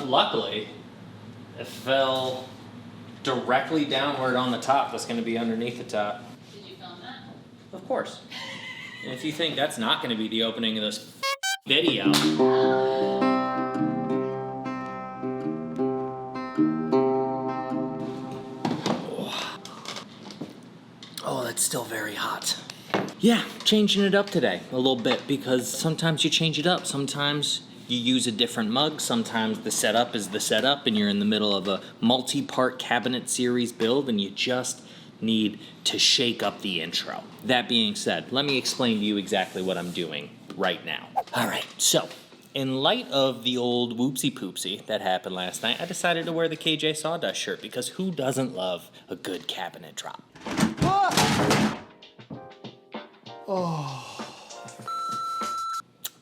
luckily, it fell directly downward on the top. That's going to be underneath the top. Did you film that? Of course. And if you think that's not going to be the opening of this video... Oh, that's still very hot. Yeah, changing it up today a little bit because sometimes you change it up. Sometimes you use a different mug. Sometimes the setup is the setup and you're in the middle of a multi-part cabinet series build and you just need to shake up the intro. That being said, let me explain to you exactly what I'm doing right now. All right, so in light of the old whoopsie poopsie that happened last night, I decided to wear the KJ Sawdust shirt because who doesn't love a good cabinet drop? Oh.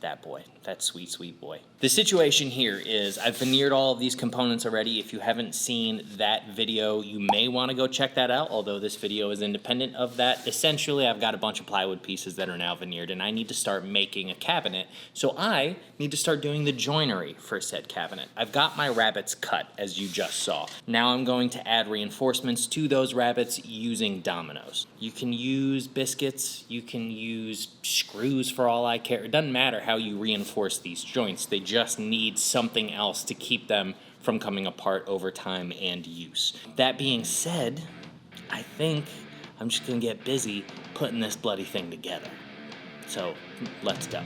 That boy, that sweet, sweet boy. The situation here is I've veneered all of these components already. If you haven't seen that video, you may want to go check that out, although this video is independent of that. Essentially, I've got a bunch of plywood pieces that are now veneered, and I need to start making a cabinet. So I need to start doing the joinery for said cabinet. I've got my rabbets cut, as you just saw. Now I'm going to add reinforcements to those rabbets using dominoes. You can use biscuits, you can use screws for all I care. It doesn't matter how you reinforce these joints. They just need something else to keep them from coming apart over time and use. That being said, I think I'm just gonna get busy putting this bloody thing together. So let's go.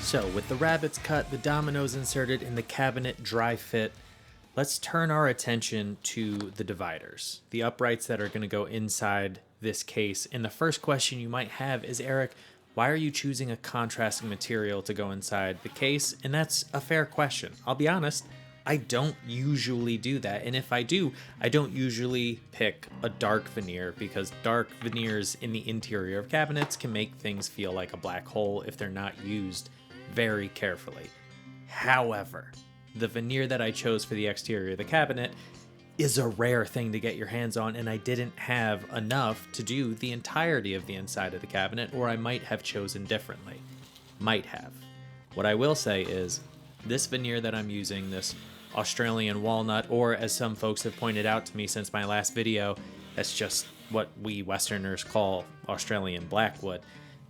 So with the rabbets cut, the dominoes inserted in the cabinet dry fit, let's turn our attention to the dividers, the uprights that are going to go inside this case. And the first question you might have is, Eric, why are you choosing a contrasting material to go inside the case? And that's a fair question. I'll be honest, I don't usually do that. And if I do, I don't usually pick a dark veneer because dark veneers in the interior of cabinets can make things feel like a black hole if they're not used very carefully. However, the veneer that I chose for the exterior of the cabinet is a rare thing to get your hands on, and I didn't have enough to do the entirety of the inside of the cabinet, or I might have chosen differently. Might have. What I will say is, this veneer that I'm using, this Australian walnut, or as some folks have pointed out to me since my last video, that's just what we Westerners call Australian blackwood.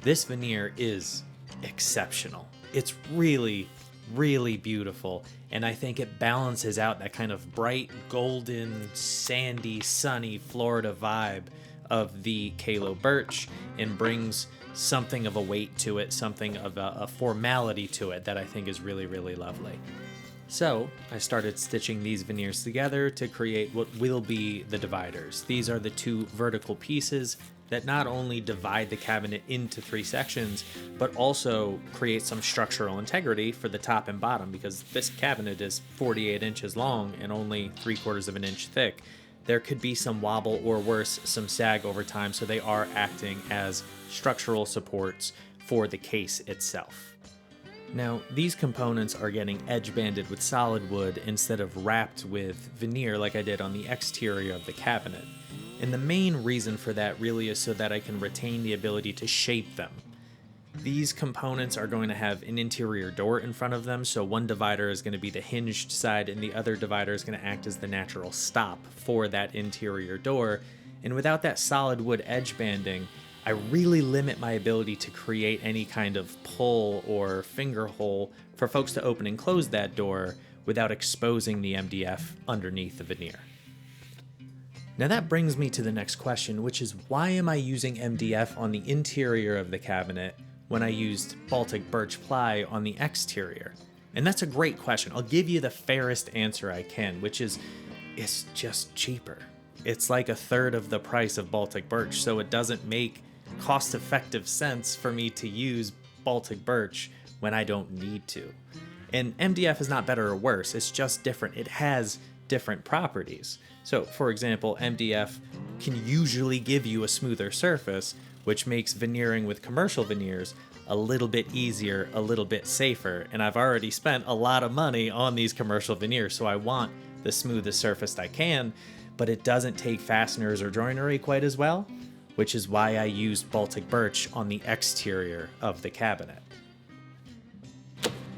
This veneer is exceptional. It's really, really beautiful, and I think it balances out that kind of bright, golden, sandy, sunny Florida vibe of the Kalo birch and brings something of a weight to it, something of a formality to it that I think is really, really lovely. So I started stitching these veneers together to create what will be the dividers. These are the two vertical pieces that not only divide the cabinet into 3 sections, but also create some structural integrity for the top and bottom, because this cabinet is 48 inches long and only 3/4 of an inch thick. There could be some wobble or worse, some sag over time, so they are acting as structural supports for the case itself. Now, these components are getting edge banded with solid wood instead of wrapped with veneer like I did on the exterior of the cabinet. And the main reason for that really is so that I can retain the ability to shape them. These components are going to have an interior door in front of them, so one divider is going to be the hinged side and the other divider is going to act as the natural stop for that interior door. And without that solid wood edge banding, I really limit my ability to create any kind of pull or finger hole for folks to open and close that door without exposing the MDF underneath the veneer. Now that brings me to the next question, which is why am I using MDF on the interior of the cabinet when I used Baltic birch ply on the exterior? And that's a great question. I'll give you the fairest answer I can, which is it's just cheaper. It's like 1/3 of the price of Baltic birch, so it doesn't make cost-effective sense for me to use Baltic birch when I don't need to. And MDF is not better or worse, it's just different. It has different properties. So, for example, MDF can usually give you a smoother surface, which makes veneering with commercial veneers a little bit easier, a little bit safer. And I've already spent a lot of money on these commercial veneers, so I want the smoothest surface I can, but it doesn't take fasteners or joinery quite as well, which is why I used Baltic birch on the exterior of the cabinet.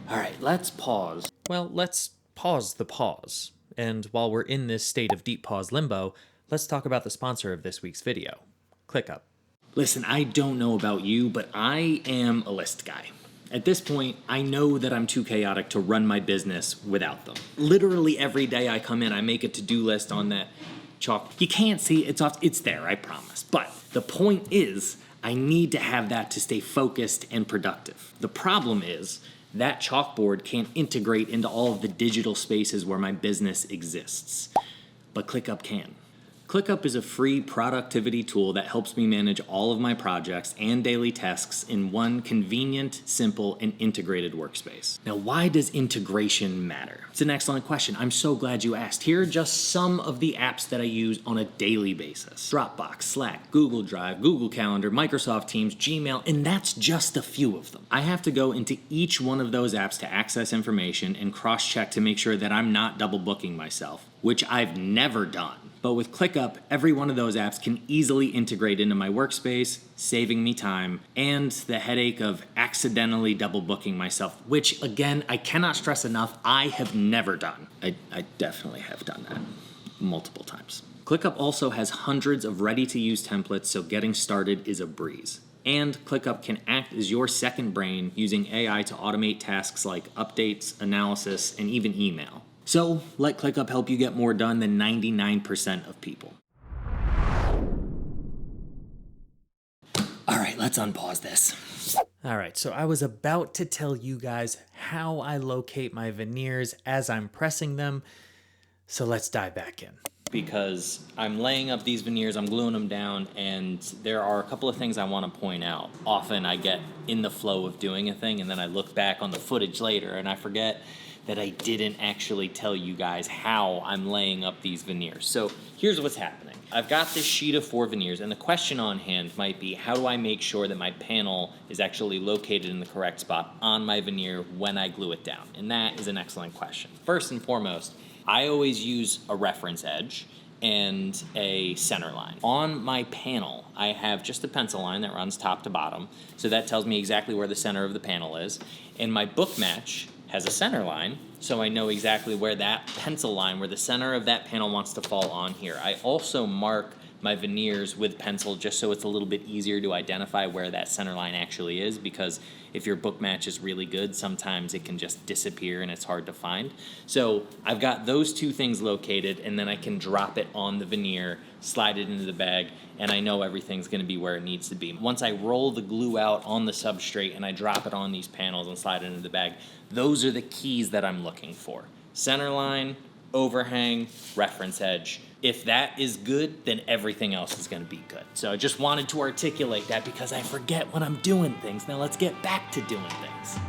All right, let's pause. Well, let's pause the pause. And while we're in this state of deep pause limbo, let's talk about the sponsor of this week's video, ClickUp. Listen, I don't know about you, but I am a list guy. At this point, I know that I'm too chaotic to run my business without them. Literally every day I come in, I make a to-do list on that chalk. You can't see it's off. It's there, I promise. But the point is, I need to have that to stay focused and productive. The problem is, that chalkboard can't integrate into all of the digital spaces where my business exists. But ClickUp can. ClickUp is a free productivity tool that helps me manage all of my projects and daily tasks in one convenient, simple, and integrated workspace. Now, why does integration matter? It's an excellent question. I'm so glad you asked. Here are just some of the apps that I use on a daily basis. Dropbox, Slack, Google Drive, Google Calendar, Microsoft Teams, Gmail, and that's just a few of them. I have to go into each one of those apps to access information and cross-check to make sure that I'm not double booking myself, which I've never done. But with ClickUp, every one of those apps can easily integrate into my workspace, saving me time and the headache of accidentally double booking myself, which again, I cannot stress enough, I have never done. I definitely have done that multiple times. ClickUp also has hundreds of ready-to-use templates, so getting started is a breeze. And ClickUp can act as your second brain using AI to automate tasks like updates, analysis, and even email. So let ClickUp help you get more done than 99% of people. All right, let's unpause this. All right, so I was about to tell you guys how I locate my veneers as I'm pressing them, so let's dive back in. Because I'm laying up these veneers, I'm gluing them down, and there are a couple of things I want to point out. Often I get in the flow of doing a thing, and then I look back on the footage later, and I forget that I didn't actually tell you guys how I'm laying up these veneers. So here's what's happening. I've got this sheet of 4 veneers, and the question on hand might be, how do I make sure that my panel is actually located in the correct spot on my veneer when I glue it down? And that is an excellent question. First and foremost, I always use a reference edge and a center line. On my panel, I have just a pencil line that runs top to bottom, so that tells me exactly where the center of the panel is. And my book match has a center line, so I know exactly where that pencil line, where the center of that panel wants to fall on here. I also mark my veneers with pencil just so it's a little bit easier to identify where that center line actually is, because if your book match is really good, sometimes it can just disappear and it's hard to find. So I've got those two things located, and then I can drop it on the veneer, slide it into the bag, and I know everything's gonna be where it needs to be. Once I roll the glue out on the substrate and I drop it on these panels and slide it into the bag, those are the keys that I'm looking for. Center line, overhang, reference edge. If that is good, then everything else is gonna be good. So I just wanted to articulate that because I forget when I'm doing things. Now let's get back to doing things.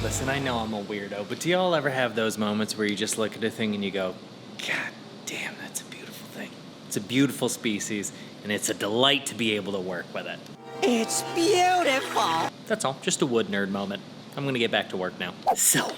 Listen, I know I'm a weirdo, but do y'all ever have those moments where you just look at a thing and you go, God damn, that's a beautiful thing. It's a beautiful species, and it's a delight to be able to work with it. It's beautiful. That's all, just a wood nerd moment. I'm gonna get back to work now. So,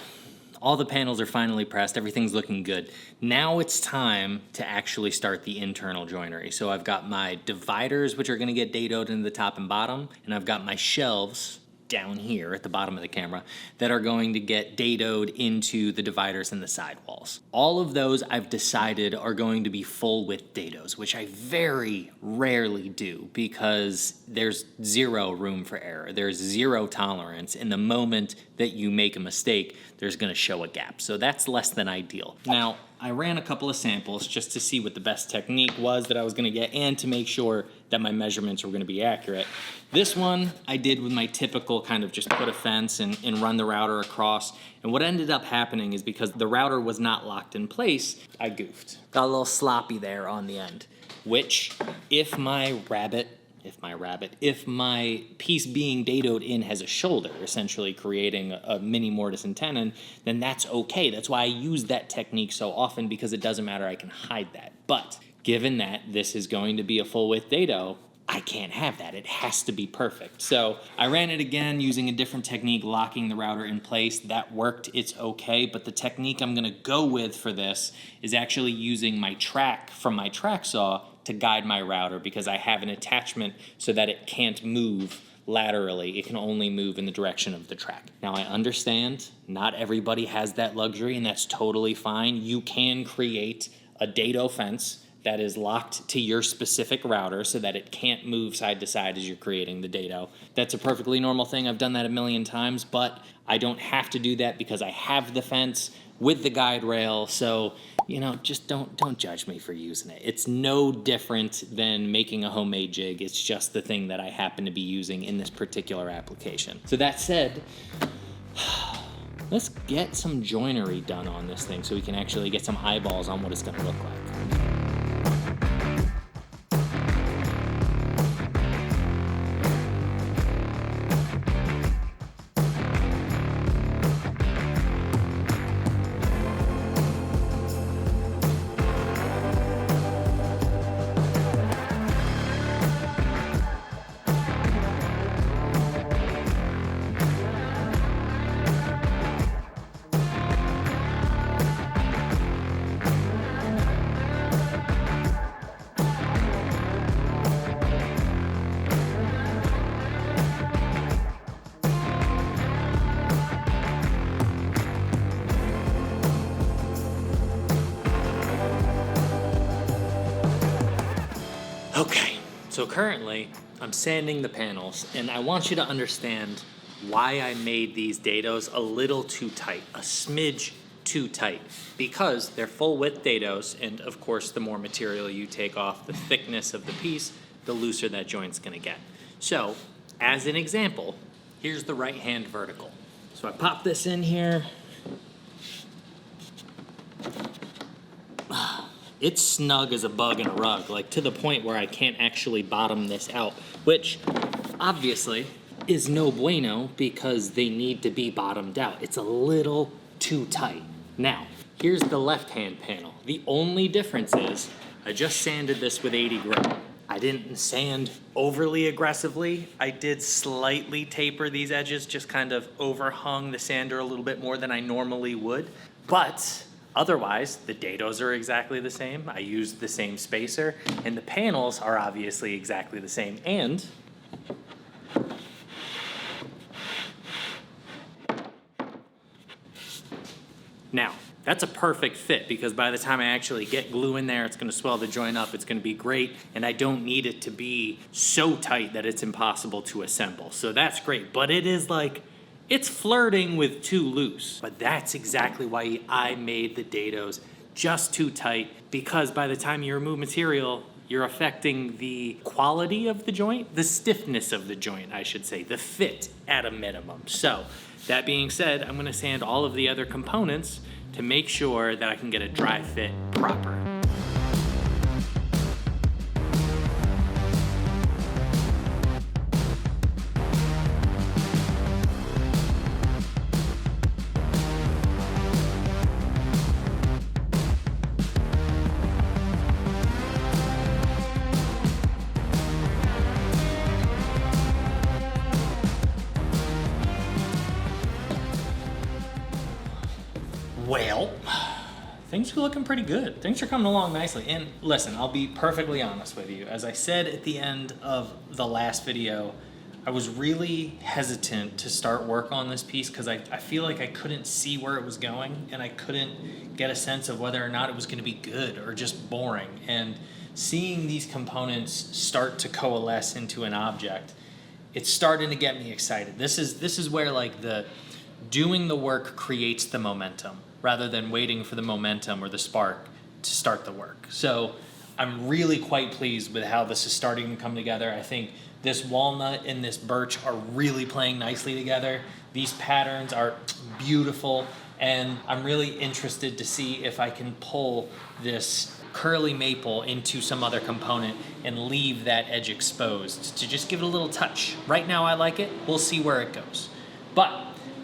all the panels are finally pressed, everything's looking good. Now it's time to actually start the internal joinery. So I've got my dividers, which are gonna get dadoed into the top and bottom, and I've got my shelves down here at the bottom of the camera that are going to get dadoed into the dividers and the sidewalls. All of those I've decided are going to be full width dados, which I very rarely do because there's zero room for error. There's zero tolerance. In the moment that you make a mistake, there's going to show a gap. So that's less than ideal. Now, I ran a couple of samples just to see what the best technique was that I was going to get and to make sure that my measurements were going to be accurate. This one I did with my typical kind of just put a fence and run the router across. And what ended up happening is because the router was not locked in place, I goofed. Got a little sloppy there on the end, which if my piece being dadoed in has a shoulder, essentially creating a mini mortise and tenon, then that's okay. That's why I use that technique so often, because it doesn't matter, I can hide that. But given that this is going to be a full width dado, I can't have that. It has to be perfect. So I ran it again using a different technique, locking the router in place. That worked, it's okay, but the technique I'm gonna go with for this is actually using my track from my track saw to guide my router, because I have an attachment so that it can't move laterally. It can only move in the direction of the track. Now I understand not everybody has that luxury, and that's totally fine. You can create a dado fence that is locked to your specific router so that it can't move side to side as you're creating the dado. That's a perfectly normal thing. I've done that a million times, but I don't have to do that because I have the fence with the guide rail. So, you know, just don't judge me for using it. It's no different than making a homemade jig. It's just the thing that I happen to be using in this particular application. So that said, let's get some joinery done on this thing so we can actually get some eyeballs on what it's gonna look like. Okay, so currently I'm sanding the panels, and I want you to understand why I made these dados a little too tight, a smidge too tight, because they're full width dados, and of course the more material you take off the thickness of the piece, the looser that joint's gonna get. So, as an example, here's the right hand vertical. So I pop this in here. It's snug as a bug in a rug, like to the point where I can't actually bottom this out, which obviously is no bueno because they need to be bottomed out. It's a little too tight. Now, here's the left-hand panel. The only difference is I just sanded this with 80 grit. I didn't sand overly aggressively. I did slightly taper these edges, just kind of overhung the sander a little bit more than I normally would. But otherwise, the dados are exactly the same. I used the same spacer, and the panels are obviously exactly the same. And now, that's a perfect fit, because by the time I actually get glue in there, it's gonna swell the joint up, it's gonna be great, and I don't need it to be so tight that it's impossible to assemble. So that's great, but it is like, it's flirting with too loose. But that's exactly why I made the dados just too tight, because by the time you remove material, you're affecting the quality of the joint, the stiffness of the joint, I should say, the fit at a minimum. So, that being said, I'm gonna sand all of the other components to make sure that I can get a dry fit proper. Well, things are looking pretty good. Things are coming along nicely. And listen, I'll be perfectly honest with you. As I said at the end of the last video, I was really hesitant to start work on this piece because I feel like I couldn't see where it was going, and I couldn't get a sense of whether or not it was going to be good or just boring. And seeing these components start to coalesce into an object, it's starting to get me excited. This is where like the doing the work creates the momentum rather than waiting for the momentum or the spark to start the work. So I'm really quite pleased with how this is starting to come together. I think this walnut and this birch are really playing nicely together. These patterns are beautiful, and I'm really interested to see if I can pull this curly maple into some other component and leave that edge exposed to just give it a little touch. Right now I like it. We'll see where it goes. But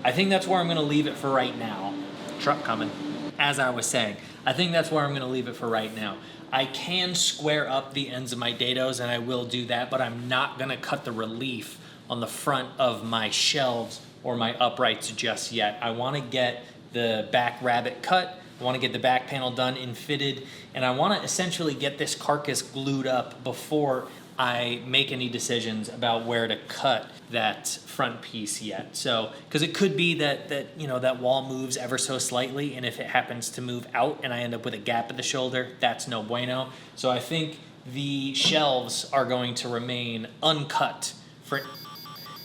I think that's where I'm gonna leave it for right now. Truck coming. As I was saying, I think that's where I'm gonna leave it for right now. I can square up the ends of my dados, and I will do that, but I'm not gonna cut the relief on the front of my shelves or my uprights just yet. I wanna get the back rabbet cut, I want to get the back panel done and fitted, and I want to essentially get this carcass glued up before I make any decisions about where to cut that front piece yet. So, because it could be that you know that wall moves ever so slightly, and if it happens to move out and I end up with a gap at the shoulder, that's no bueno. So I think the shelves are going to remain uncut for.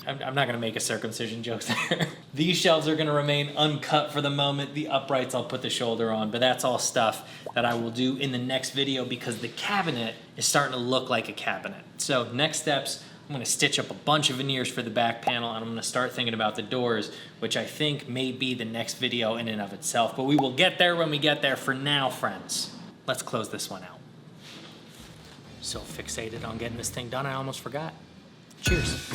I'm not going to make a circumcision joke there. These shelves are going to remain uncut for the moment. The uprights I'll put the shoulder on, but that's all stuff that I will do in the next video because the cabinet is starting to look like a cabinet. So next steps, I'm going to stitch up a bunch of veneers for the back panel, and I'm going to start thinking about the doors, which I think may be the next video in and of itself. But we will get there when we get there. For now, friends, let's close this one out. So fixated on getting this thing done, I almost forgot. Cheers.